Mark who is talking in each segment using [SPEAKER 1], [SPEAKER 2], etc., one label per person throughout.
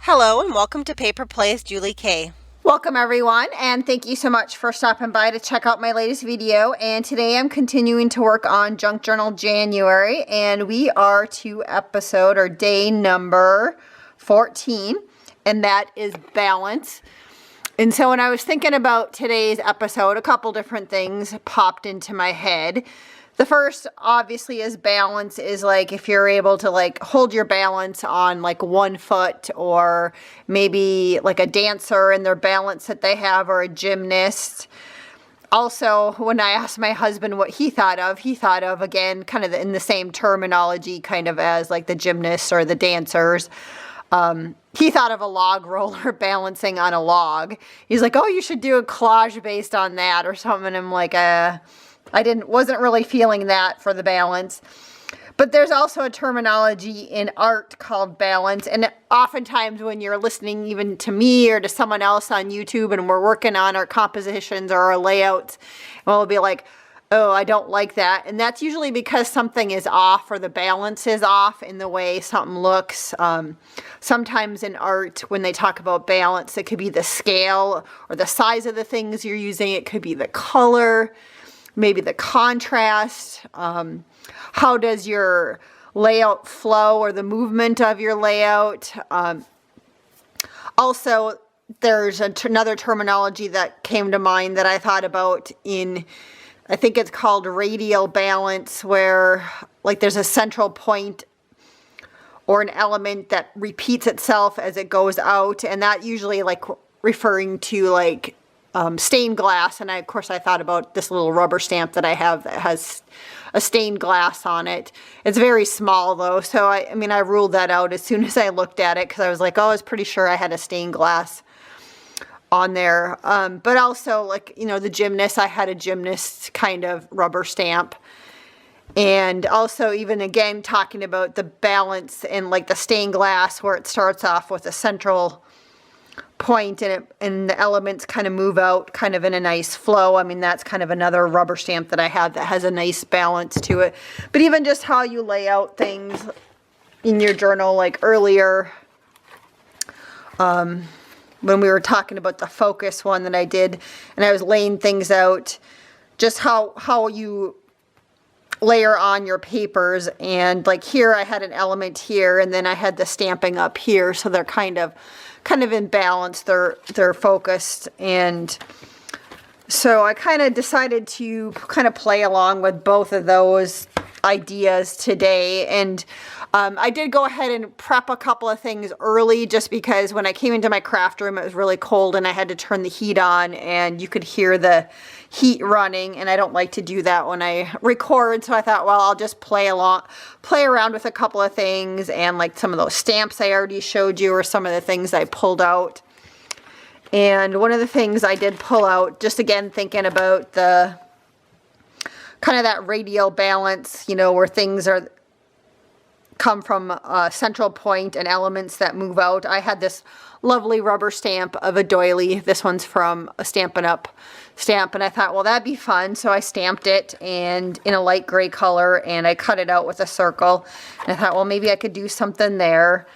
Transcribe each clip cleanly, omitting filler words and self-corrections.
[SPEAKER 1] Hello and welcome to Paper Plays Julie K.
[SPEAKER 2] Welcome everyone, and thank you so much for stopping by to check out my latest video. And today I'm continuing to work on Junk Journal January, and we are to episode or day number 14, and that is balance. And so when I was thinking about today's episode, a couple different things popped into my head. The first, obviously, is balance, is like if you're able to like hold your balance on like one foot, or maybe like a dancer and their balance that they have, or a gymnast. Also, when I asked my husband what he thought of again, kind of in the same terminology kind of as like the gymnasts or the dancers. He thought of a log roller balancing on a log. He's like, oh, you should do a collage based on that or something. And I'm like, wasn't really feeling that for the balance. But there's also a terminology in art called balance. And oftentimes when you're listening even to me or to someone else on YouTube and we're working on our compositions or our layouts, we'll be like, oh, I don't like that. And that's usually because something is off or the balance is off in the way something looks. Sometimes in art, when they talk about balance, it could be the scale or the size of the things you're using. It could be the color, maybe the contrast. How does your layout flow or the movement of your layout? Also, there's another terminology that came to mind that I thought about I think it's called radial balance, where like there's a central point or an element that repeats itself as it goes out, and that usually like referring to like stained glass. And of course I thought about this little rubber stamp that I have that has a stained glass on it. It's very small though, so I ruled that out as soon as I looked at it, because I was like, oh, I was pretty sure I had a stained glass on there. But also, like, the gymnast, I had a gymnast kind of rubber stamp. And also, even again, talking about the balance and like the stained glass, where it starts off with a central point and the elements kind of move out kind of in a nice flow. That's kind of another rubber stamp that I have that has a nice balance to it. But even just how you lay out things in your journal, like earlier, when we were talking about the focus one that I did, and I was laying things out, just how you layer on your papers. And like here I had an element here, and then I had the stamping up here, so they're kind of in balance. They're focused. And so I kind of decided to kind of play along with both of those ideas today. And I did go ahead and prep a couple of things early, just because when I came into my craft room, it was really cold and I had to turn the heat on, and you could hear the heat running, and I don't like to do that when I record. So I thought, well, I'll just play around with a couple of things, and like some of those stamps I already showed you, or some of the things I pulled out. And one of the things I did pull out, just again thinking about the kind of that radial balance, where things come from a central point and elements that move out. I had this lovely rubber stamp of a doily. This one's from a Stampin' Up! Stamp, and I thought, well, that'd be fun. So I stamped it and in a light gray color, and I cut it out with a circle. And I thought, well, maybe I could do something there.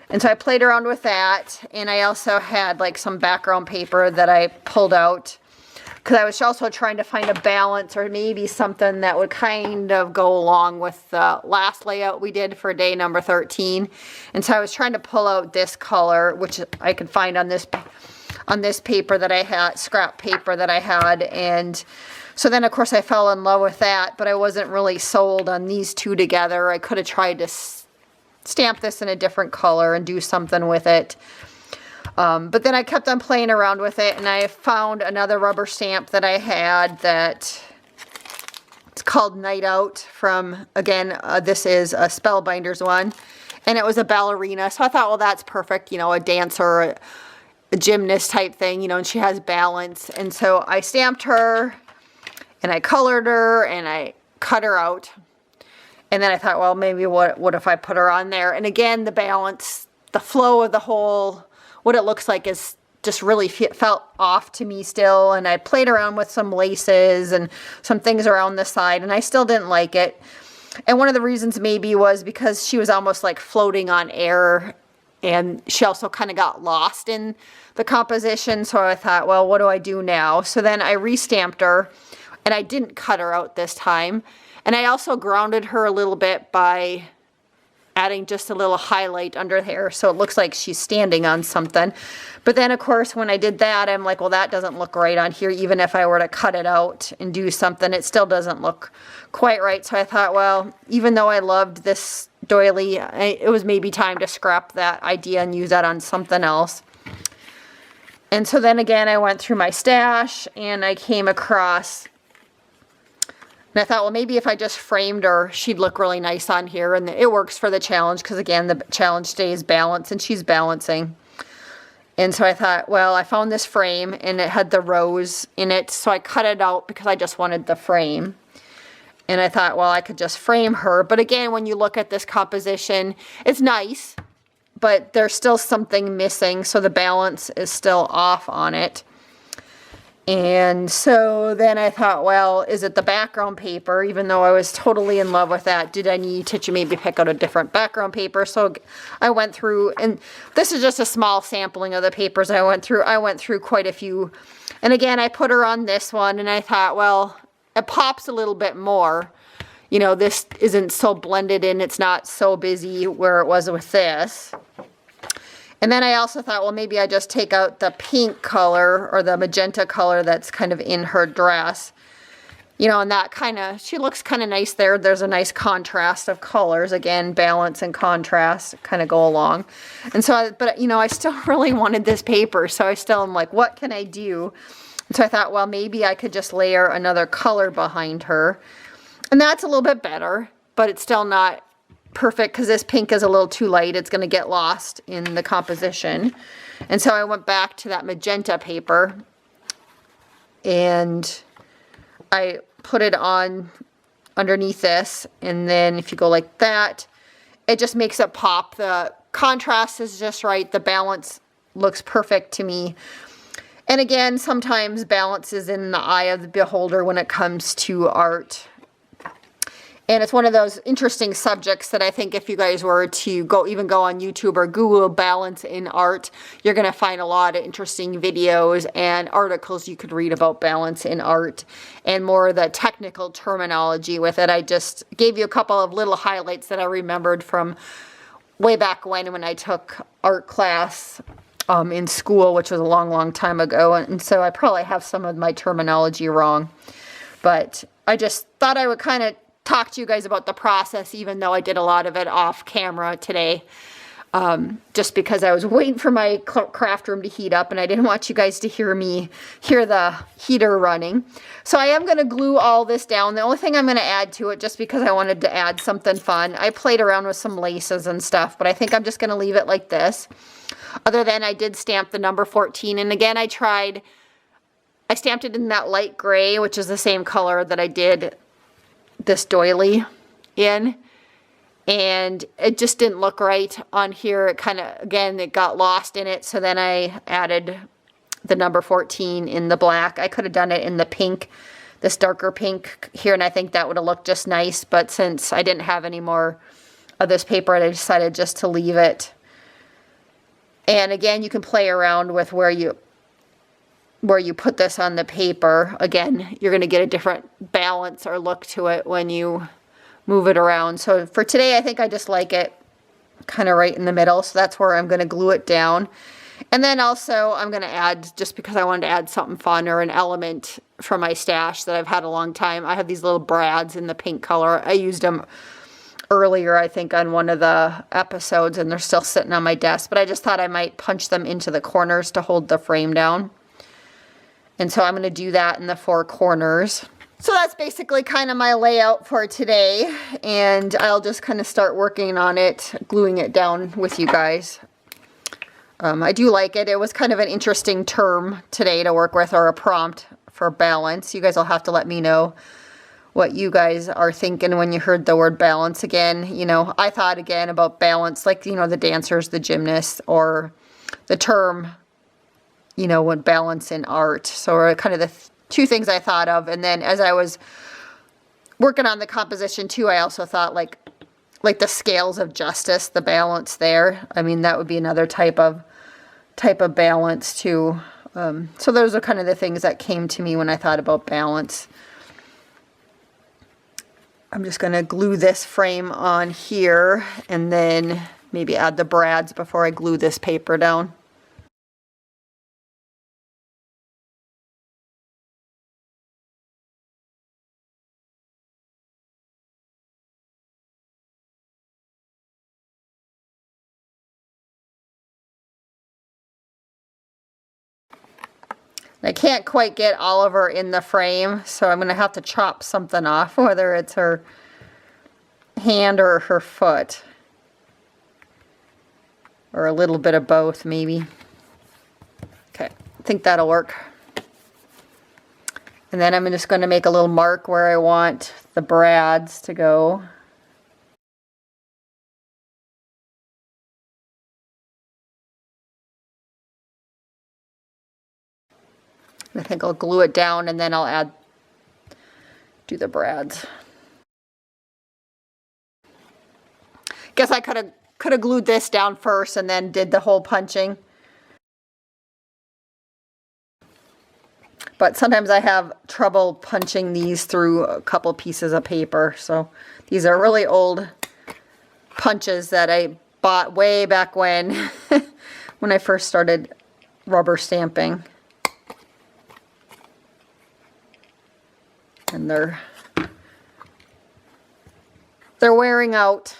[SPEAKER 2] And so I played around with that, and I also had like some background paper that I pulled out, because I was also trying to find a balance, or maybe something that would kind of go along with the last layout we did for day number 13. And so I was trying to pull out this color, which I could find on this paper that I had, scrap paper that I had. And so then of course I fell in love with that, but I wasn't really sold on these two together. I could have tried to stamp this in a different color and do something with it. But then I kept on playing around with it, and I found another rubber stamp that I had that it's called Night Out from, again, this is a Spellbinders one, and it was a ballerina. So I thought, well, that's perfect, a dancer, a gymnast type thing, and she has balance. And so I stamped her, and I colored her, and I cut her out. And then I thought, well, maybe what if I put her on there? And again, the balance, the flow of the whole, what it looks like is just really felt off to me still. And I played around with some laces and some things around the side, and I still didn't like it. And one of the reasons maybe was because she was almost like floating on air And she also kind of got lost in the composition. So I thought, well, what do I do now? So then I restamped her, and I didn't cut her out this time. And I also grounded her a little bit by adding just a little highlight under here so it looks like she's standing on something. But then, of course, when I did that, I'm like, well, that doesn't look right on here. Even if I were to cut it out and do something, it still doesn't look quite right. So I thought, well, even though I loved this doily, it was maybe time to scrap that idea and use that on something else. And so then again, I went through my stash and I came across, and I thought, well, maybe if I just framed her, she'd look really nice on here. And it works for the challenge because, again, the challenge today is balance, and she's balancing. And so I thought, well, I found this frame, and it had the rose in it. So I cut it out because I just wanted the frame. And I thought, well, I could just frame her. But again, when you look at this composition, it's nice, but there's still something missing. So the balance is still off on it. And so then I thought, well, is it the background paper? Even though I was totally in love with that, did I need to maybe pick out a different background paper? So I went through, and this is just a small sampling of the papers I went through. I went through quite a few. And again, I put her on this one, and I thought, well, it pops a little bit more. You know, this isn't so blended in. It's not so busy where it was with this. And then I also thought, well, maybe I just take out the pink color or the magenta color that's kind of in her dress. You know, and that kind of, she looks kind of nice there. There's a nice contrast of colors. Again, balance and contrast kind of go along. And so, but, you know, I still really wanted this paper. So I still am like, what can I do? And so I thought, well, maybe I could just layer another color behind her. And that's a little bit better, but it's still not perfect because this pink is a little too light. It's going to get lost in the composition. And so I went back to that magenta paper and I put it on underneath this. And then if you go like that, it just makes it pop. The contrast is just right. The balance looks perfect to me. And again, sometimes balance is in the eye of the beholder when it comes to art. And it's one of those interesting subjects that I think if you guys were to go on YouTube or Google balance in art, you're going to find a lot of interesting videos and articles you could read about balance in art and more of the technical terminology with it. I just gave you a couple of little highlights that I remembered from way back when I took art class in school, which was a long, long time ago. And so I probably have some of my terminology wrong. But I just thought I would kind of talk to you guys about the process, even though I did a lot of it off camera today, just because I was waiting for my craft room to heat up and I didn't want you guys to hear the heater running. So I am going to glue all this down. The only thing I'm going to add to it, just because I wanted to add something fun, I played around with some laces and stuff, but I think I'm just going to leave it like this. Other than I did stamp the number 14, and again I stamped it in that light gray, which is the same color that I did this doily in, and it just didn't look right on here. It kind of, again, it got lost in it, so then I added the number 14 in the black. I could have done it in the pink, this darker pink here, and I think that would have looked just nice, but since I didn't have any more of this paper, I decided just to leave it. And again, you can play around with where you put this on the paper. Again, you're going to get a different balance or look to it when you move it around. So for today, I think I just like it kind of right in the middle. So that's where I'm going to glue it down. And then also I'm going to add, just because I wanted to add something fun or an element from my stash that I've had a long time. I have these little brads in the pink color. I used them earlier, I think, on one of the episodes, and they're still sitting on my desk. But I just thought I might punch them into the corners to hold the frame down. And so I'm going to do that in the 4 corners. So that's basically kind of my layout for today. And I'll just kind of start working on it, gluing it down with you guys. I do like it. It was kind of an interesting term today to work with, or a prompt for balance. You guys will have to let me know what you guys are thinking when you heard the word balance. Again, you know, I thought again about balance, like, you know, the dancers, the gymnasts, or the term, you know, when balance in art. So are kind of the 2 things I thought of. And then as I was working on the composition too, I also thought, like, like the scales of justice, the balance there. I mean, that would be another type of balance too. So those are kind of the things that came to me when I thought about balance. I'm just going to glue this frame on here and then maybe add the brads before I glue this paper down. I can't quite get Oliver in the frame, so I'm going to have to chop something off, whether it's her hand or her foot. Or a little bit of both, maybe. Okay, I think that'll work. And then I'm just going to make a little mark where I want the brads to go. I think I'll glue it down and then I'll do the brads. Guess I could have glued this down first and then did the whole punching. But sometimes I have trouble punching these through a couple pieces of paper. So these are really old punches that I bought way back when, when I first started rubber stamping. And they're wearing out.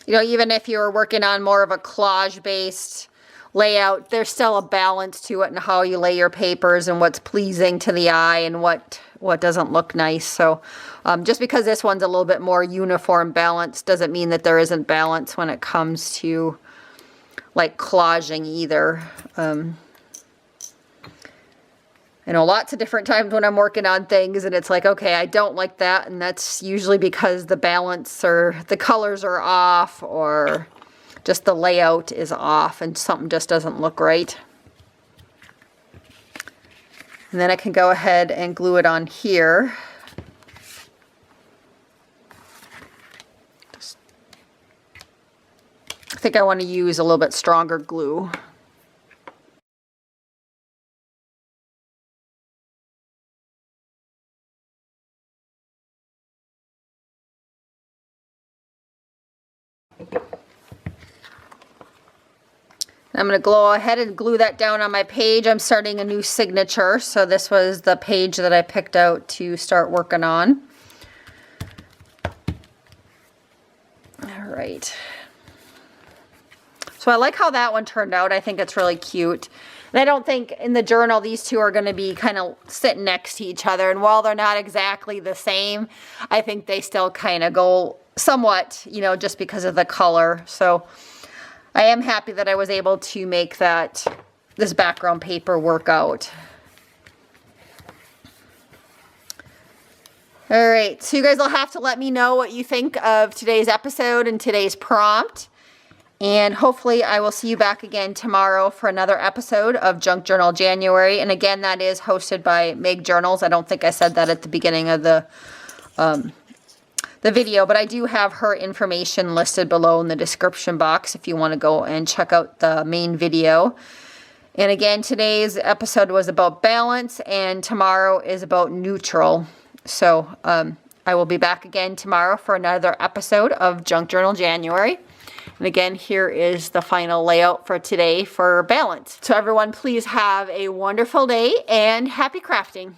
[SPEAKER 2] You know, even if you're working on more of a collage-based layout, there's still a balance to it and how you lay your papers and what's pleasing to the eye and what doesn't look nice. So just because this one's a little bit more uniform balance doesn't mean that there isn't balance when it comes to like collaging either. I know lots of different times when I'm working on things and it's like, okay, I don't like that, and that's usually because the balance or the colors are off or just the layout is off and something just doesn't look right. And then I can go ahead and glue it on here. I think I want to use a little bit stronger glue. I'm going to go ahead and glue that down on my page. I'm starting a new signature, so this was the page that I picked out to start working on. All right. So I like how that one turned out. I think it's really cute. And I don't think in the journal these two are going to be kind of sitting next to each other. And while they're not exactly the same, I think they still kind of go somewhat, you know, just because of the color. So I am happy that I was able to make this background paper work out. All right, so you guys will have to let me know what you think of today's episode and today's prompt. And hopefully I will see you back again tomorrow for another episode of Junk Journal January. And again, that is hosted by Meg Journals. I don't think I said that at the beginning of the video, but I do have her information listed below in the description box if you want to go and check out the main video. And again, today's episode was about balance and tomorrow is about neutral. So I will be back again tomorrow for another episode of Junk Journal January. And again, here is the final layout for today for balance. So everyone, please have a wonderful day and happy crafting.